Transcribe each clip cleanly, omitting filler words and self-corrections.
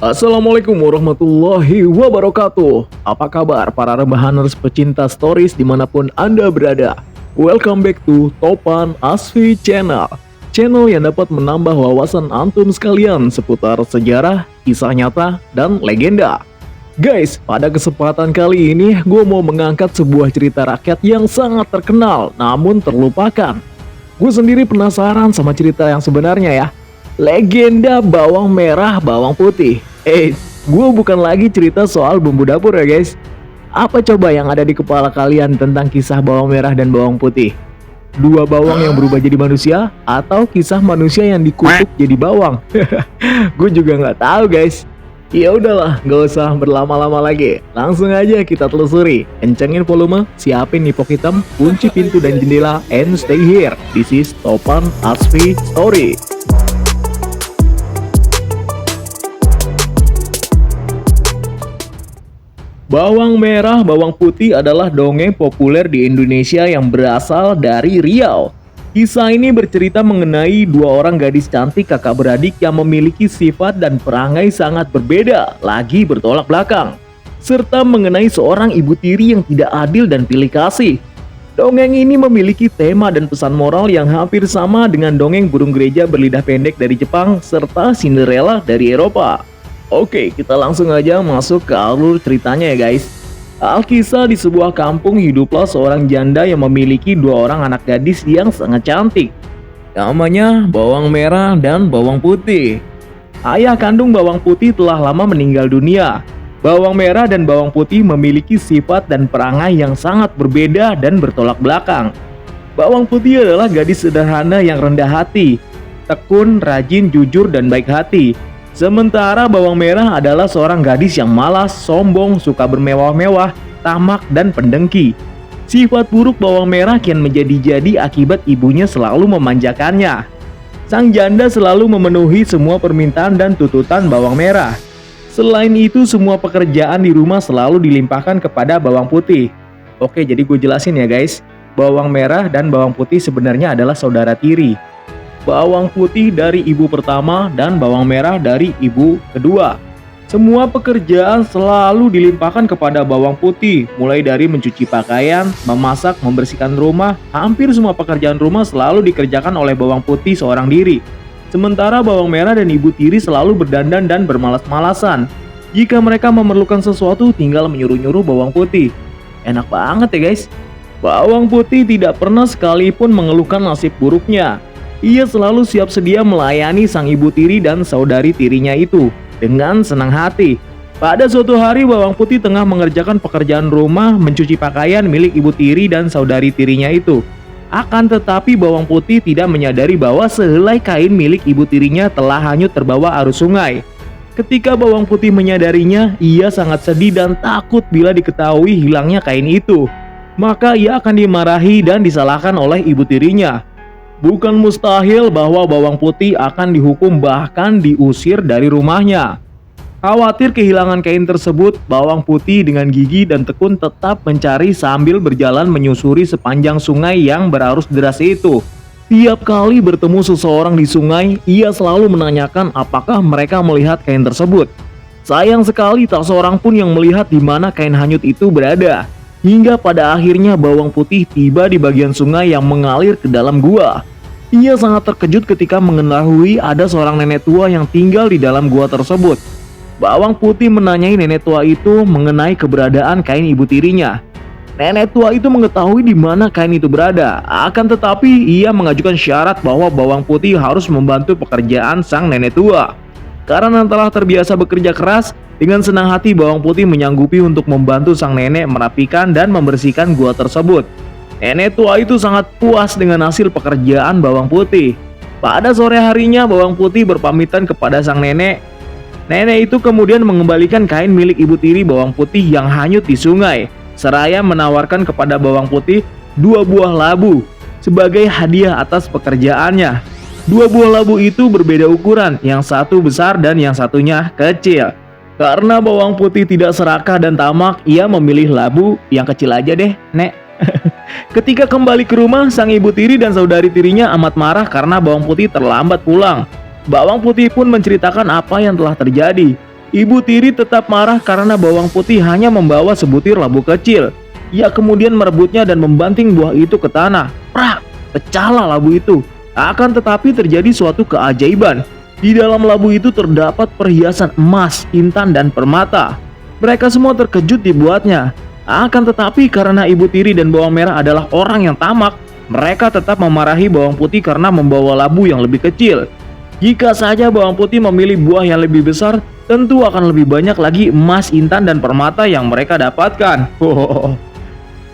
Assalamualaikum warahmatullahi wabarakatuh. Apa kabar para rebahaners pecinta stories dimanapun Anda berada? Welcome back to Topan Asfi Channel. Channel yang dapat menambah wawasan antum sekalian seputar sejarah, kisah nyata, dan legenda. Guys, pada kesempatan kali ini gue mau mengangkat sebuah cerita rakyat yang sangat terkenal namun terlupakan. Gue sendiri penasaran sama cerita yang sebenarnya ya. Legenda bawang merah bawang putih. Gue bukan lagi cerita soal bumbu dapur ya guys. Apa coba yang ada di kepala kalian tentang kisah bawang merah dan bawang putih? Dua bawang yang berubah jadi manusia atau kisah manusia yang dikutuk jadi bawang? Gue juga nggak tahu guys. Ya udahlah, nggak usah berlama-lama lagi. Langsung aja kita telusuri. Kencengin volume, siapin nipok hitam, kunci pintu dan jendela, and stay here. This is Topan Asfi Story. Bawang merah, bawang putih adalah dongeng populer di Indonesia yang berasal dari Riau. Kisah ini bercerita mengenai dua orang gadis cantik kakak beradik yang memiliki sifat dan perangai sangat berbeda, lagi bertolak belakang. Serta mengenai seorang ibu tiri yang tidak adil dan pilih kasih. Dongeng ini memiliki tema dan pesan moral yang hampir sama dengan dongeng burung gereja berlidah pendek dari Jepang serta Cinderella dari Eropa. Oke, kita langsung aja masuk ke alur ceritanya ya guys. Alkisah di sebuah kampung hiduplah seorang janda yang memiliki dua orang anak gadis yang sangat cantik. Namanya bawang merah dan bawang putih. Ayah kandung bawang putih telah lama meninggal dunia. Bawang merah dan bawang putih memiliki sifat dan perangai yang sangat berbeda dan bertolak belakang. Bawang putih adalah gadis sederhana yang rendah hati, tekun, rajin, jujur, dan baik hati. Sementara bawang merah adalah seorang gadis yang malas, sombong, suka bermewah-mewah, tamak, dan pendengki. Sifat buruk bawang merah kian menjadi-jadi akibat ibunya selalu memanjakannya. Sang janda selalu memenuhi semua permintaan dan tuntutan bawang merah. Selain itu, semua pekerjaan di rumah selalu dilimpahkan kepada bawang putih. Oke, jadi gue jelasin ya guys. Bawang merah dan bawang putih sebenarnya adalah saudara tiri. Bawang putih dari ibu pertama dan bawang merah dari ibu kedua. Semua pekerjaan selalu dilimpahkan kepada bawang putih, mulai dari mencuci pakaian, memasak, membersihkan rumah. Hampir semua pekerjaan rumah selalu dikerjakan oleh bawang putih seorang diri. Sementara bawang merah dan ibu tiri selalu berdandan dan bermalas-malasan. Jika mereka memerlukan sesuatu, tinggal menyuruh-nyuruh bawang putih. Enak banget ya guys. Bawang putih tidak pernah sekalipun mengeluhkan nasib buruknya. Ia selalu siap sedia melayani sang ibu tiri dan saudari tirinya itu dengan senang hati. Pada suatu hari bawang putih tengah mengerjakan pekerjaan rumah mencuci pakaian milik ibu tiri dan saudari tirinya itu. Akan tetapi bawang putih tidak menyadari bahwa sehelai kain milik ibu tirinya telah hanyut terbawa arus sungai. Ketika bawang putih menyadarinya, ia sangat sedih dan takut bila diketahui hilangnya kain itu. Maka ia akan dimarahi dan disalahkan oleh ibu tirinya. Bukan mustahil bahwa bawang putih akan dihukum bahkan diusir dari rumahnya. Khawatir kehilangan kain tersebut, bawang putih dengan gigi dan tekun tetap mencari sambil berjalan menyusuri sepanjang sungai yang berarus deras itu. Tiap kali bertemu seseorang di sungai, ia selalu menanyakan apakah mereka melihat kain tersebut. Sayang sekali tak seorang pun yang melihat di mana kain hanyut itu berada. Hingga pada akhirnya bawang putih tiba di bagian sungai yang mengalir ke dalam gua. Ia sangat terkejut ketika mengetahui ada seorang nenek tua yang tinggal di dalam gua tersebut. Bawang putih menanyai nenek tua itu mengenai keberadaan kain ibu tirinya. Nenek tua itu mengetahui di mana kain itu berada. Akan tetapi ia mengajukan syarat bahwa bawang putih harus membantu pekerjaan sang nenek tua. Karena telah terbiasa bekerja keras, dengan senang hati bawang putih menyanggupi untuk membantu sang nenek merapikan dan membersihkan gua tersebut. Nenek tua itu sangat puas dengan hasil pekerjaan bawang putih. Pada sore harinya bawang putih berpamitan kepada sang nenek. Nenek itu kemudian mengembalikan kain milik ibu tiri bawang putih yang hanyut di sungai, seraya menawarkan kepada bawang putih 2 buah labu sebagai hadiah atas pekerjaannya. 2 buah labu itu berbeda ukuran, yang satu besar dan yang satunya kecil. Karena bawang putih tidak serakah dan tamak, ia memilih labu yang kecil aja deh, Nek. Ketika kembali ke rumah, sang ibu tiri dan saudari tirinya amat marah karena bawang putih terlambat pulang. Bawang putih pun menceritakan apa yang telah terjadi. Ibu tiri tetap marah karena bawang putih hanya membawa sebutir labu kecil. Ia kemudian merebutnya dan membanting buah itu ke tanah. Prak! Pecahlah labu itu. Akan tetapi terjadi suatu keajaiban. Di dalam labu itu terdapat perhiasan emas, intan, dan permata. Mereka semua terkejut dibuatnya. Akan tetapi karena ibu tiri dan bawang merah adalah orang yang tamak, mereka tetap memarahi bawang putih karena membawa labu yang lebih kecil. Jika saja bawang putih memilih buah yang lebih besar, tentu akan lebih banyak lagi emas, intan, dan permata yang mereka dapatkan.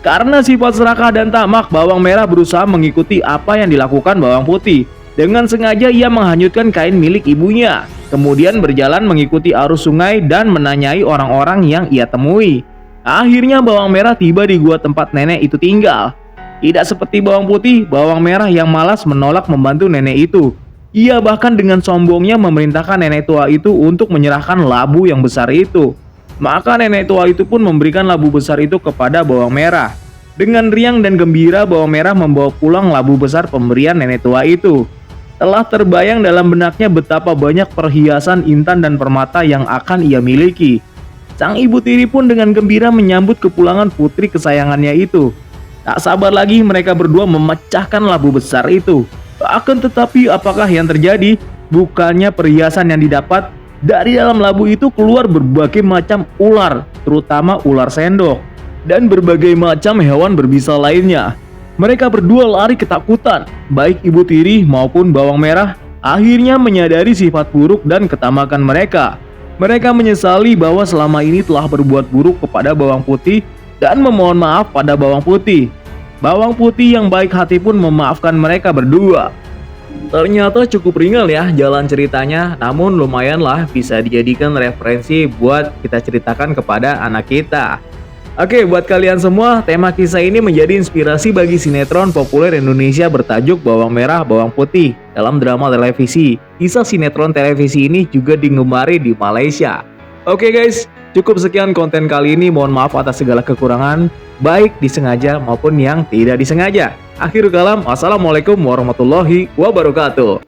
Karena sifat serakah dan tamak, bawang merah berusaha mengikuti apa yang dilakukan bawang putih. Dengan sengaja ia menghanyutkan kain milik ibunya, kemudian berjalan mengikuti arus sungai dan menanyai orang-orang yang ia temui. Akhirnya bawang merah tiba di gua tempat nenek itu tinggal. Tidak seperti bawang putih, bawang merah yang malas menolak membantu nenek itu. Ia bahkan dengan sombongnya memerintahkan nenek tua itu untuk menyerahkan labu yang besar itu. Maka nenek tua itu pun memberikan labu besar itu kepada bawang merah. Dengan riang dan gembira, bawang merah membawa pulang labu besar pemberian nenek tua itu. Telah terbayang dalam benaknya betapa banyak perhiasan, intan, dan permata yang akan ia miliki. Sang ibu tiri pun dengan gembira menyambut kepulangan putri kesayangannya itu. Tak sabar lagi mereka berdua memecahkan labu besar itu. Akan tetapi apakah yang terjadi? Bukannya perhiasan yang didapat, dari dalam labu itu keluar berbagai macam ular, terutama ular sendok, dan berbagai macam hewan berbisa lainnya. Mereka berdua lari ketakutan, baik ibu tiri maupun bawang merah akhirnya menyadari sifat buruk dan ketamakan mereka. Mereka menyesali bahwa selama ini telah berbuat buruk kepada bawang putih dan memohon maaf pada bawang putih. Bawang putih yang baik hati pun memaafkan mereka berdua. Ternyata cukup ringan ya jalan ceritanya, namun lumayanlah bisa dijadikan referensi buat kita ceritakan kepada anak kita. Oke, buat kalian semua, tema kisah ini menjadi inspirasi bagi sinetron populer Indonesia bertajuk Bawang Merah Bawang Putih dalam drama televisi. Kisah sinetron televisi ini juga digemari di Malaysia. Oke guys, cukup sekian konten kali ini. Mohon maaf atas segala kekurangan, baik disengaja maupun yang tidak disengaja. Akhirul kalam, wassalamualaikum warahmatullahi wabarakatuh.